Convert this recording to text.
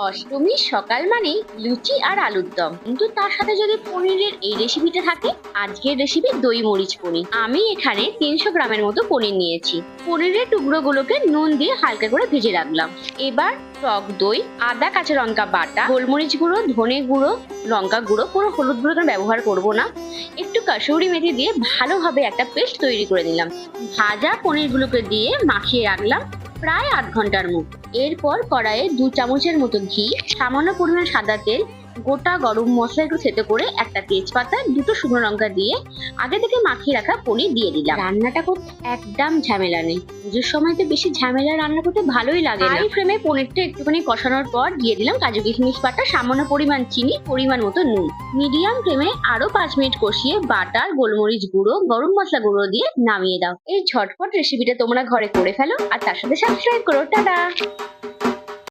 অষ্টমীর সকাল মানেই লুচি আর আলুর দম, কিন্তু তার সাথে যদি পনিরের এই রেসিপিটা থাকে। আজকের রেসিপি দই মরিচ পনির। আমি এখানে 300 গ্রামের মতো পনির নিয়েছি। পনিরের টুকরোগুলোকে নুন দিয়ে হালকা করে ভেজে রাখলাম। এবার টক দই, আদা কাঁচা লঙ্কা বাটা, গোলমরিচ গুঁড়ো, ধনে গুঁড়ো, লঙ্কা গুঁড়ো, কোনো হলুদ গুঁড়ো কোনো ব্যবহার করব না, একটু কাসুরি মেথি দিয়ে ভালোভাবে একটা পেস্ট তৈরি করে নিলাম। ভাজা পনিরগুলোকে দিয়ে মাখিয়ে রাখলাম প্রায় 8 ঘন্টার মতো। এরপর কড়াইয়ে 2 চামচের মতো ঘি, সামান্য পরিমাণ সাদা তেল, গোটা গরম মশলা একটু থেতো করে, একটা তেজপাতা, 2টো শুকনো লঙ্কা দিয়ে আগে থেকে মাখিয়ে রাখা পনির দিয়ে দিলাম। রান্নাটা করতে একদম ঝামেলা নেই। পুজোর সময় তো বেশি ঝামেলা রান্না করতে ভালোই লাগে না। হাই ফ্লেমে পনিরটা একটুখানি কষানোর পর দিয়ে দিলাম কাজু কিশমিশ বাটা, সামান্য পরিমাণ চিনি, পরিমাণ মতো নুন। মিডিয়াম ফ্লেমে আরো 5 মিনিট কষিয়ে বাটার, গোলমরিচ গুঁড়ো, গরম মশলা গুঁড়ো দিয়ে নামিয়ে দাও। এই ঝটপট রেসিপিটা তোমরা ঘরে করে ফেলো আর তার সাথে সাবস্ক্রাইব করো। টাটা।